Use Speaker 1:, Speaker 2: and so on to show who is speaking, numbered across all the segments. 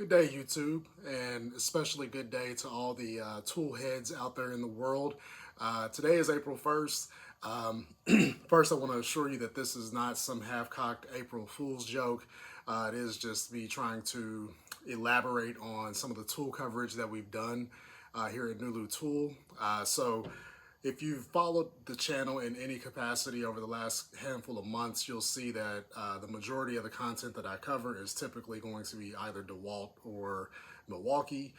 Speaker 1: Good day, YouTube, and especially good day to all the tool heads out there in the world. Today is April 1st. First, I want to assure you that this is not some half-cocked April Fool's joke. It is just me trying to elaborate on some of the tool coverage that we've done here at Nulu Tool. So if you've followed the channel in any capacity over the last handful of months, you'll see that the majority of the content that I cover is typically going to be either DeWalt or Milwaukee.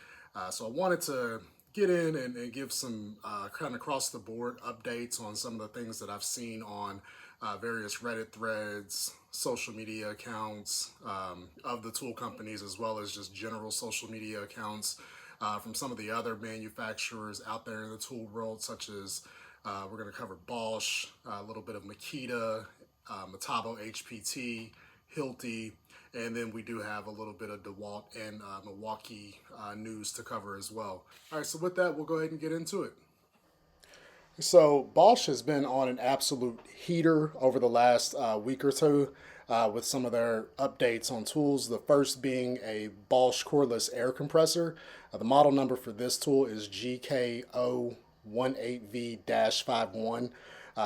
Speaker 1: So I wanted to get in and give some kind of across the board updates on some of the things that I've seen on various Reddit threads, social media accounts of the tool companies, as well as just general social media accounts from some of the other manufacturers out there in the tool world, such as we're going to cover Bosch, a little bit of Makita, Metabo HPT, Hilti, and then we do have a little bit of DeWalt and Milwaukee news to cover as well. All right, so with that, we'll go ahead and get into it. So Bosch has been on an absolute heater over the last week or two with some of their updates on tools. The first being a Bosch cordless air compressor. The model number for this tool is GK018V-51.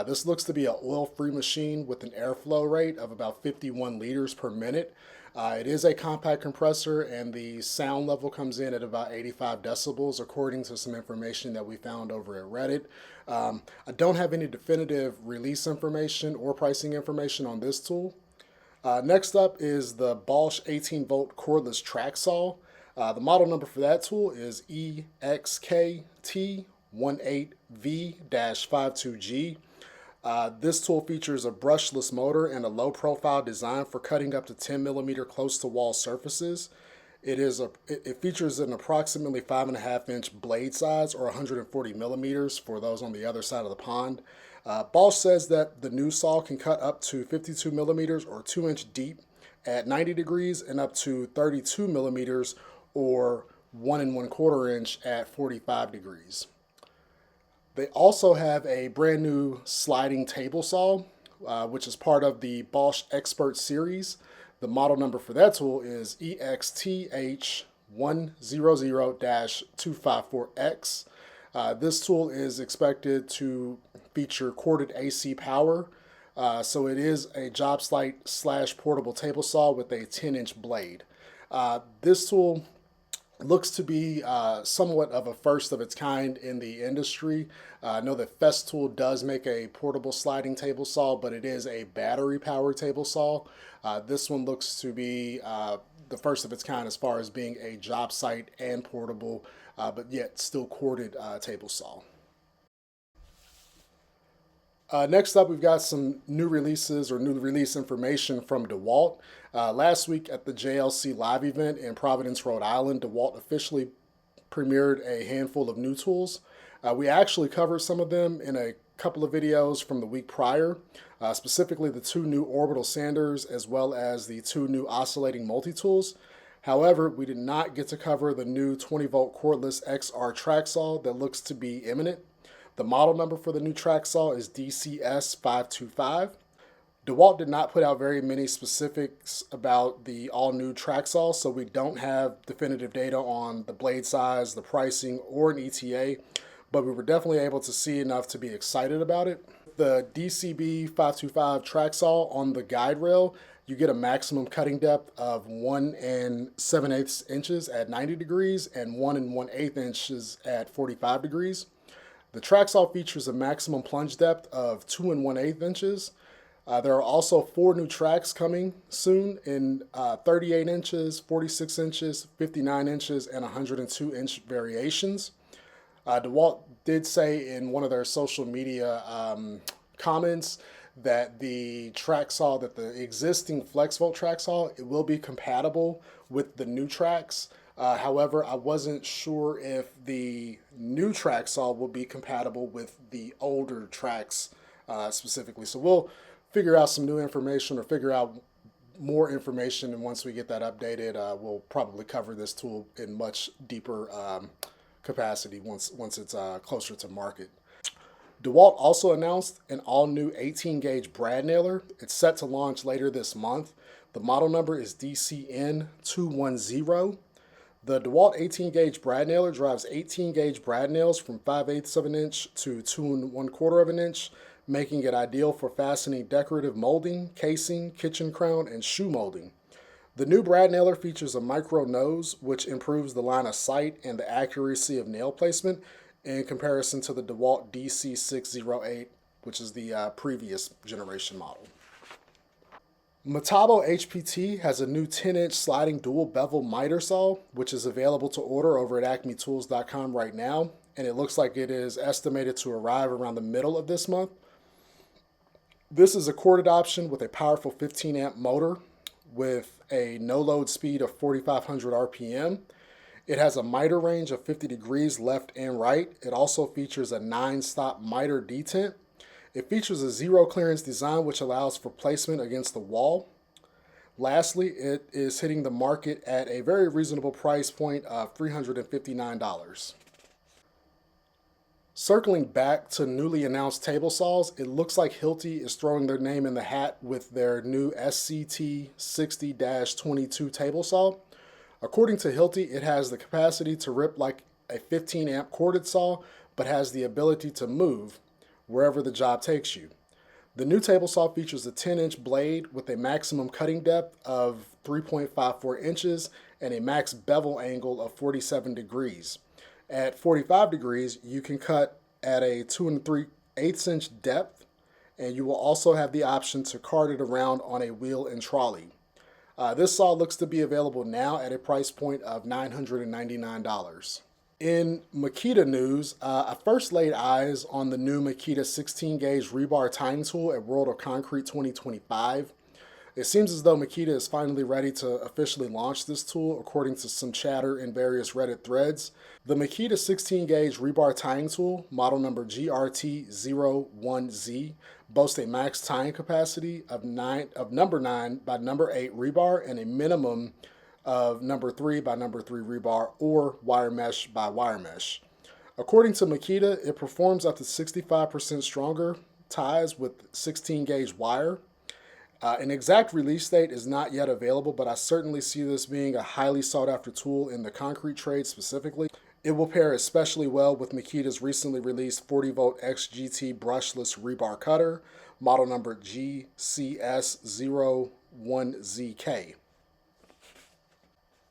Speaker 1: This looks to be an oil-free machine with an airflow rate of about 51 liters per minute. It is a compact compressor, and the sound level comes in at about 85 decibels, according to some information that we found over at Reddit. I don't have any definitive release information or pricing information on this tool. Next up is the Bosch 18-volt cordless track saw. The model number for that tool is EXKT18V-52G. This tool features a brushless motor and a low profile design for cutting up to 10 millimeter close to wall surfaces. It features an approximately 5.5 inch blade size, or 140 millimeters for those on the other side of the pond. Bosch says that the new saw can cut up to 52 millimeters or 2 inch deep at 90 degrees and up to 32 millimeters or 1 1/4 inch at 45 degrees. They also have a brand new sliding table saw, which is part of the Bosch Expert series. The model number for that tool is EXTH100-254X. This tool is expected to feature corded AC power. So it is a job site / portable table saw with a 10-inch blade. This tool looks to be somewhat of a first of its kind in the industry. I know that Festool does make a portable sliding table saw, but it is a battery powered table saw. This one looks to be the first of its kind as far as being a job site and portable, but yet still corded table saw. Next up, we've got some new releases or new release information from DeWalt. Last week at the JLC Live event in Providence, Rhode Island, DeWalt officially premiered a handful of new tools. We actually covered some of them in a couple of videos from the week prior, specifically the 2 new orbital sanders as well as the 2 new oscillating multi-tools. However, we did not get to cover the new 20-volt cordless XR track saw that looks to be imminent. The model number for the new track saw is DCS525. DeWalt did not put out very many specifics about the all-new track saw, so we don't have definitive data on the blade size, the pricing, or an ETA, but we were definitely able to see enough to be excited about it. The DCB525 track saw, on the guide rail, you get a maximum cutting depth of 1 7/8 inches at 90 degrees and 1 1/8 inches at 45 degrees. The track saw features a maximum plunge depth of 2 1/8 inches. There are also 4 new tracks coming soon in 38 inches, 46 inches, 59 inches, and 102 inch variations. DeWalt did say in one of their social media comments that the track saw, that the existing FlexVolt track saw, it will be compatible with the new tracks. However, I wasn't sure if the new track saw will be compatible with the older tracks specifically. So we'll figure out some new information or figure out more information, and once we get that updated, we'll probably cover this tool in much deeper capacity once it's closer to market. DeWalt also announced an all-new 18-gauge brad nailer. It's set to launch later this month. The model number is DCN210. The DeWalt 18 gauge brad nailer drives 18 gauge brad nails from 5/8 of an inch to 2 1/4 of an inch, making it ideal for fastening decorative molding, casing, kitchen crown, and shoe molding. The new brad nailer features a micro nose, which improves the line of sight and the accuracy of nail placement in comparison to the DeWalt DC608, which is the previous generation model. Metabo HPT has a new 10-inch sliding dual bevel miter saw, which is available to order over at acmetools.com right now, and it looks like it is estimated to arrive around the middle of this month. This is a corded option with a powerful 15 amp motor with a no load speed of 4,500 RPM. It has a miter range of 50 degrees left and right. It also features a 9-stop miter detent. It features a zero clearance design, which allows for placement against the wall. Lastly, it is hitting the market at a very reasonable price point of $359. Circling back to newly announced table saws, it looks like Hilti is throwing their name in the hat with their new SCT 60-22 table saw. According to Hilti, it has the capacity to rip like a 15 amp corded saw, but has the ability to move wherever the job takes you. The new table saw features a 10-inch blade with a maximum cutting depth of 3.54 inches and a max bevel angle of 47 degrees. At 45 degrees, you can cut at a 2 3/8 inch depth, and you will also have the option to cart it around on a wheel and trolley. This saw looks to be available now at a price point of $999. In Makita news, I first laid eyes on the new Makita 16 gauge rebar tying tool at World of Concrete 2025. It seems as though Makita is finally ready to officially launch this tool, according to some chatter in various Reddit threads. The Makita 16 gauge rebar tying tool, model number GRT01Z, boasts a max tying capacity of number 9 by number 8 rebar and a minimum of number 3 by number 3 rebar or wire mesh by wire mesh. According to Makita, it performs up to 65% stronger ties with 16 gauge wire. An exact release date is not yet available, but I certainly see this being a highly sought after tool in the concrete trade specifically. It will pair especially well with Makita's recently released 40 volt XGT brushless rebar cutter, model number GCS01ZK.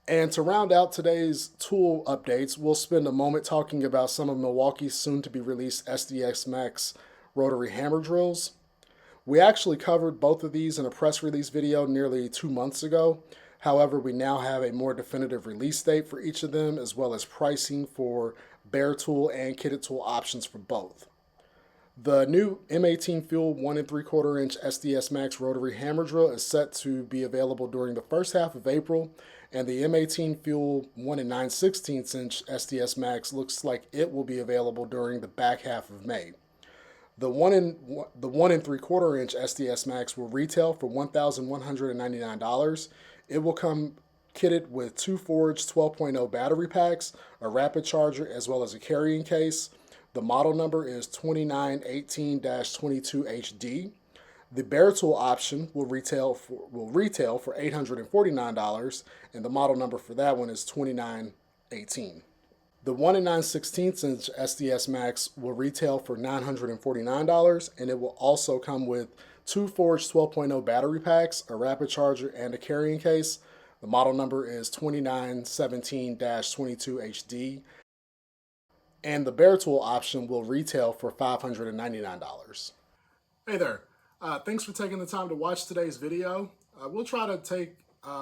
Speaker 1: And to round out today's tool updates, we'll spend a moment talking about some of Milwaukee's soon-to-be released SDX Max rotary hammer drills. We actually covered both of these in a press release video nearly 2 months ago. However, we now have a more definitive release date for each of them, as well as pricing for bare tool and kitted tool options for both. The new M18 Fuel 1 3/4 inch SDS Max rotary hammer drill is set to be available during the first half of April, and the M18 Fuel 1 9/16 inch SDS Max looks like it will be available during the back half of May. The 1 3/4 inch SDS Max will retail for $1,199. It will come kitted with 2 forged 12.0 battery packs, a rapid charger, as well as a carrying case. The model number is 2918-22HD. The bare tool option will retail for $849, and the model number for that one is 2918. The 1 9/16 inch SDS Max will retail for $949, and it will also come with 2 forged 12.0 battery packs, a rapid charger, and a carrying case. The model number is 2917-22HD. And the bare tool option will retail for $599. Hey there. Thanks for taking the time to watch today's video. We'll try to take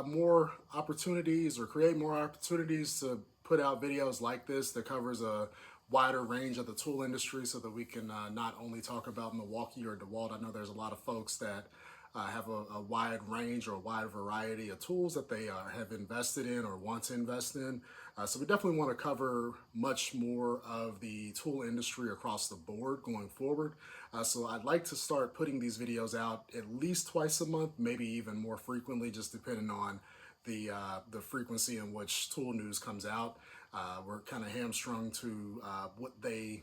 Speaker 1: more opportunities or create more opportunities to put out videos like this that covers a wider range of the tool industry so that we can not only talk about Milwaukee or DeWalt. I know there's a lot of folks that have a wide range or a wide variety of tools that they have invested in or want to invest in. So we definitely want to cover much more of the tool industry across the board going forward. So I'd like to start putting these videos out at least twice a month, maybe even more frequently, just depending on the frequency in which tool news comes out. We're kind of hamstrung to what they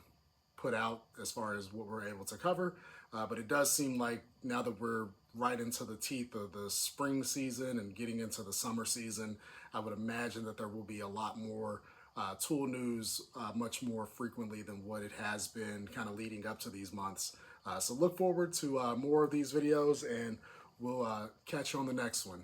Speaker 1: put out as far as what we're able to cover. But it does seem like now that we're right into the teeth of the spring season and getting into the summer season, I would imagine that there will be a lot more tool news much more frequently than what it has been kind of leading up to these months. So look forward to more of these videos, and we'll catch you on the next one.